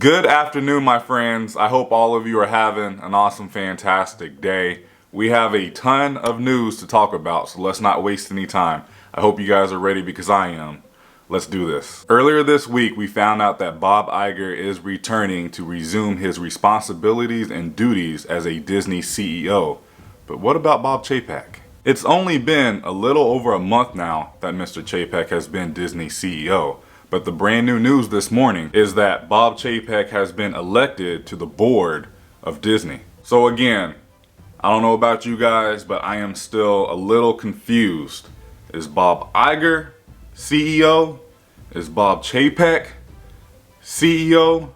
Good afternoon, my friends. I hope all of you are having an awesome, fantastic day. We have a ton of news to talk about, so let's not waste any time. I hope you guys are ready because I am. Let's do this. Earlier this week, we found out that Bob Iger is returning to resume his responsibilities and duties as a Disney CEO. But what about Bob Chapek? It's only been a little over a month now that Mr. Chapek has been Disney CEO. But the brand new news this morning is that Bob Chapek has been elected to the board of Disney. So again, I don't know about you guys, but I am still a little confused. Is Bob Iger CEO? Is Bob Chapek CEO?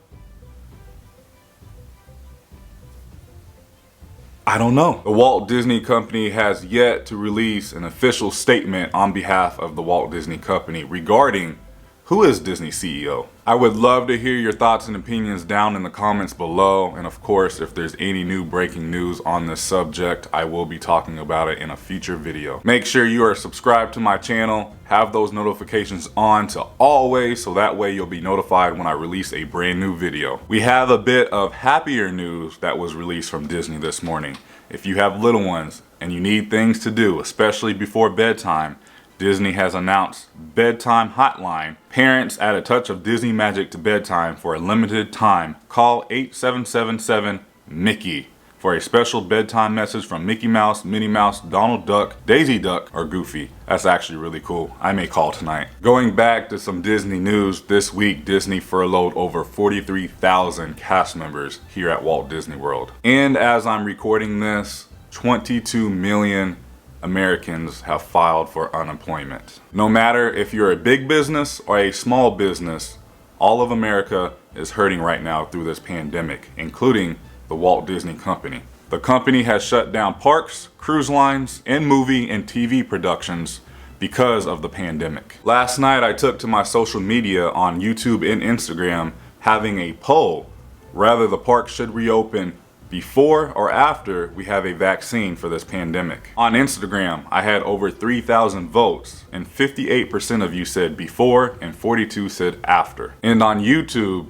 I don't know. The Walt Disney Company has yet to release an official statement on behalf of the Walt Disney Company regarding who is Disney CEO? I would love to hear your thoughts and opinions down in the comments below. And of course, if there's any new breaking news on this subject, I will be talking about it in a future video. Make sure you are subscribed to my channel, have those notifications on to always, so that way you'll be notified when I release a brand new video. We have a bit of happier news that was released from Disney this morning. If you have little ones and you need things to do, especially before bedtime, Disney has announced bedtime hotline. Parents add a touch of Disney magic to bedtime for a limited time. Call 8777-MICKEY for a special bedtime message from Mickey Mouse, Minnie Mouse, Donald Duck, Daisy Duck, or Goofy. That's actually really cool. I may call tonight. Going back to some Disney news, this week Disney furloughed over 43,000 cast members here at Walt Disney World. And as I'm recording this, 22 million Americans have filed for unemployment. No matter if you're a big business or a small business, all of America is hurting right now through this pandemic, including the Walt Disney Company. The company has shut down parks, cruise lines, and movie and TV productions because of the pandemic. Last night I took to my social media on YouTube and Instagram having a poll whether the parks should reopen before or after we have a vaccine for this pandemic. On Instagram, I had over 3,000 votes, and 58% of you said before and 42% said after. And on YouTube,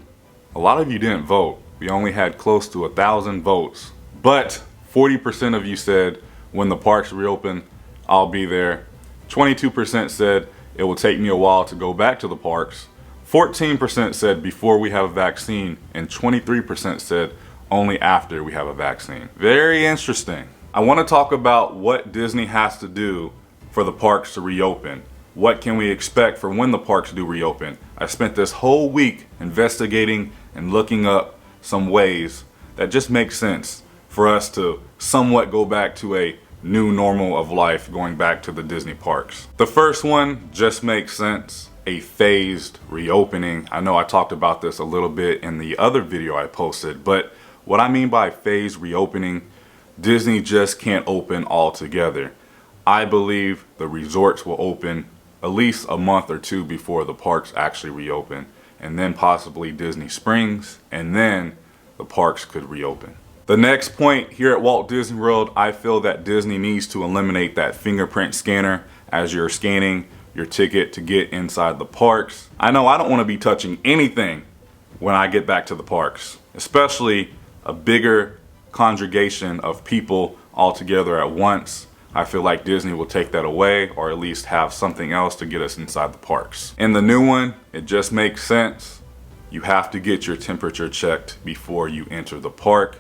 a lot of you didn't vote. We only had close to 1,000 votes, but 40% of you said when the parks reopen, I'll be there. 22% said it will take me a while to go back to the parks. 14% said before we have a vaccine, and 23% said only after we have a vaccine. Very interesting. I want to talk about what Disney has to do for the parks to reopen. What can we expect for when the parks do reopen? I spent this whole week investigating and looking up some ways that just make sense for us to somewhat go back to a new normal of life going back to the Disney parks. The first one just makes sense. A phased reopening. I know I talked about this a little bit in the other video I posted, but what I mean by phased reopening, Disney just can't open altogether. I believe the resorts will open at least a month or two before the parks actually reopen, and then possibly Disney Springs, and then the parks could reopen. The next point here at Walt Disney World, I feel that Disney needs to eliminate that fingerprint scanner as you're scanning your ticket to get inside the parks. I know I don't want to be touching anything when I get back to the parks, especially a bigger congregation of people all together at once. I feel like Disney will take that away, or at least have something else to get us inside the parks. And the new one, it just makes sense. You have to get your temperature checked before you enter the park.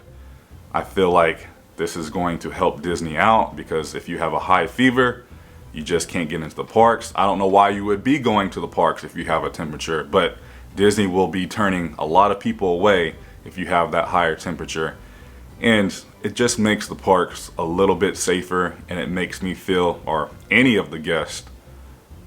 I feel like this is going to help Disney out, because if you have a high fever, you just can't get into the parks. I don't know why you would be going to the parks if you have a temperature, but Disney will be turning a lot of people away if you have that higher temperature. And it just makes the parks a little bit safer, and it makes me feel, or any of the guests,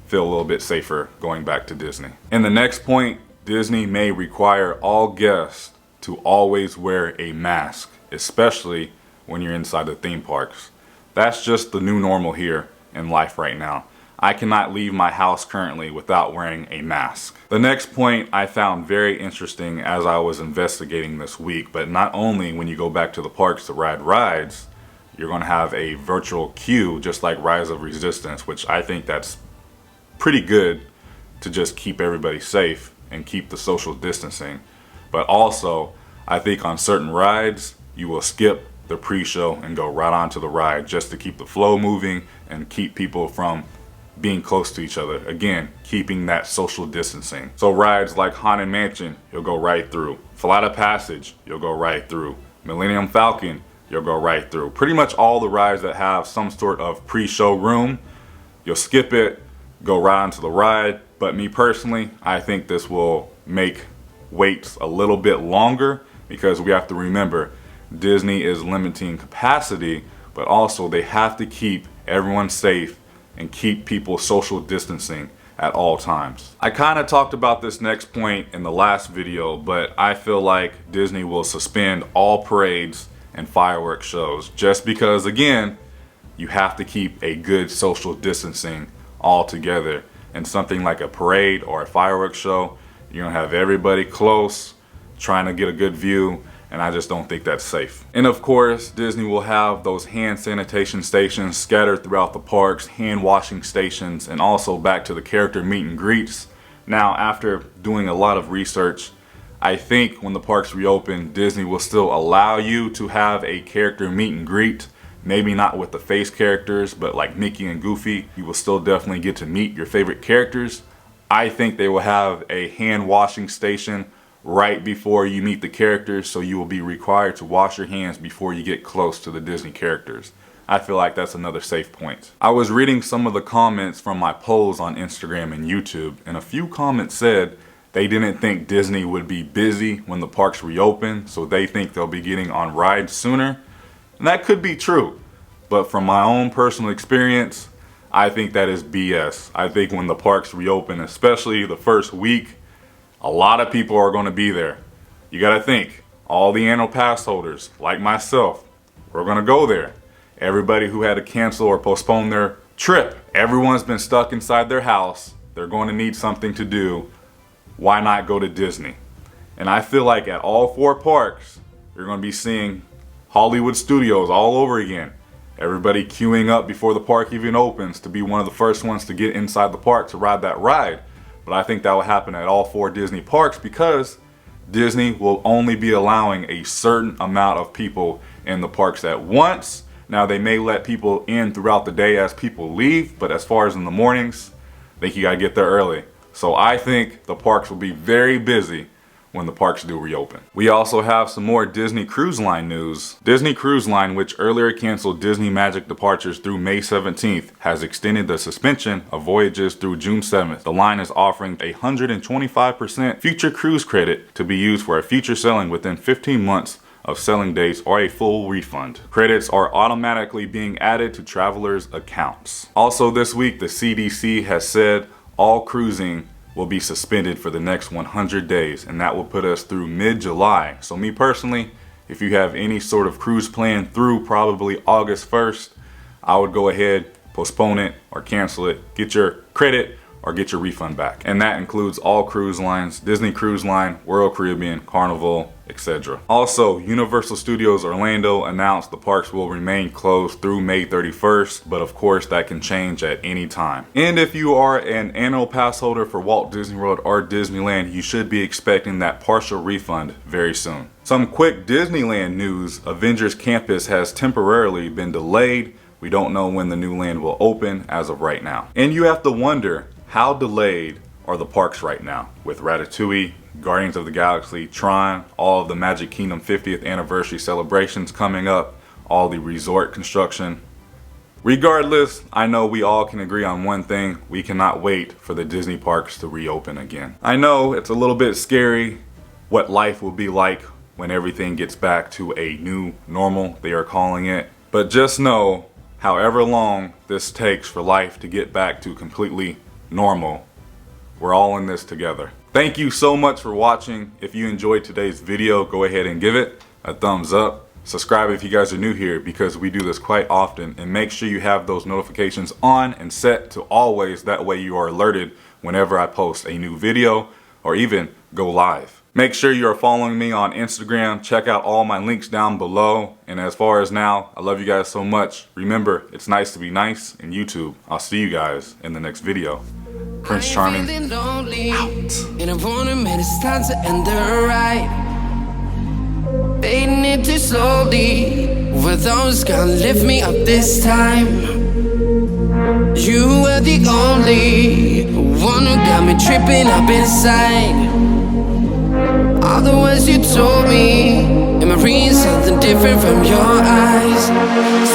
feel a little bit safer going back to Disney. And the next point, Disney may require all guests to always wear a mask, especially when you're inside the theme parks. That's just the new normal here in life right now. I cannot leave my house currently without wearing a mask. The next point I found very interesting as I was investigating this week, but not only when you go back to the parks to ride rides, you're going to have a virtual queue just like Rise of Resistance, which I think that's pretty good to just keep everybody safe and keep the social distancing. But also, I think on certain rides, you will skip the pre-show and go right onto the ride just to keep the flow moving and keep people from being close to each other. Again, keeping that social distancing. So rides like Haunted Mansion, you'll go right through. Flight of Passage, you'll go right through. Millennium Falcon, you'll go right through. Pretty much all the rides that have some sort of pre-show room, you'll skip it, go right onto the ride. But me personally, I think this will make waits a little bit longer, because we have to remember Disney is limiting capacity, but also they have to keep everyone safe and keep people social distancing at all times. I kind of talked about this next point in the last video, but I feel like Disney will suspend all parades and fireworks shows just because, again, you have to keep a good social distancing all together. And something like a parade or a fireworks show, you're gonna have everybody close trying to get a good view, and I just don't think that's safe. And of course, Disney will have those hand sanitation stations scattered throughout the parks, hand washing stations, and also back to the character meet and greets. Now, after doing a lot of research, I think when the parks reopen, Disney will still allow you to have a character meet and greet. Maybe not with the face characters, but like Mickey and Goofy, you will still definitely get to meet your favorite characters. I think they will have a hand washing station right before you meet the characters, so you will be required to wash your hands before you get close to the Disney characters. I feel like that's another safe point. I was reading some of the comments from my polls on Instagram and YouTube, and a few comments said they didn't think Disney would be busy when the parks reopen, so they think they'll be getting on rides sooner. And that could be true, but from my own personal experience, I think that is BS. I think when the parks reopen, especially the first week, a lot of people are going to be there. You got to think, all the annual pass holders, like myself, we're going to go there. Everybody who had to cancel or postpone their trip, everyone's been stuck inside their house. They're going to need something to do. Why not go to Disney? And I feel like at all 4 parks, you're going to be seeing Hollywood Studios all over again. Everybody queuing up before the park even opens to be one of the first ones to get inside the park to ride that ride. But I think that will happen at all 4 Disney parks because Disney will only be allowing a certain amount of people in the parks at once. Now, they may let people in throughout the day as people leave, but as far as in the mornings, I think you gotta get there early. So I think the parks will be very busy when the parks do reopen. We also have some more Disney Cruise Line news. Disney Cruise Line, which earlier canceled Disney Magic departures through May 17th, has extended the suspension of voyages through June 7th. The line is offering a 125% future cruise credit to be used for a future sailing within 15 months of sailing dates or a full refund. Credits are automatically being added to travelers' accounts. Also this week, the CDC has said all cruising will be suspended for the next 100 days, and that will put us through mid-July. So me personally, if you have any sort of cruise plan through probably August 1st, I would go ahead, postpone it or cancel it, get your credit or get your refund back. And that includes all cruise lines, Disney Cruise Line, Royal Caribbean, Carnival, etc. Also, Universal Studios Orlando announced the parks will remain closed through May 31st, but of course that can change at any time. And if you are an annual pass holder for Walt Disney World or Disneyland, you should be expecting that partial refund very soon. Some quick Disneyland news: Avengers Campus has temporarily been delayed. We don't know when the new land will open as of right now. And you have to wonder, how delayed are the parks right now with Ratatouille, Guardians of the Galaxy, Tron, all of the Magic Kingdom 50th anniversary celebrations coming up, all the resort construction. Regardless, I know we all can agree on one thing: we cannot wait for the Disney parks to reopen again. I know it's a little bit scary what life will be like when everything gets back to a new normal, they are calling it. But just know, however long this takes for life to get back to completely normal, we're all in this together. Thank you so much for watching. If you enjoyed today's video, go ahead and give it a thumbs up. Subscribe if you guys are new here, because we do this quite often, and make sure you have those notifications on and set to always. That way you are alerted whenever I post a new video or even go live. Make sure you are following me on Instagram. Check out all my links down below. And as far as now, I love you guys so much. Remember, it's nice to be nice, and YouTube, I'll see you guys in the next video. Prince Charming. And I wanna admit it's time to end the ride. Fading it too slowly. Were those gonna lift me up this time? You were the only one who got me tripping up inside. All the words you told me, am I reading something different from your eyes?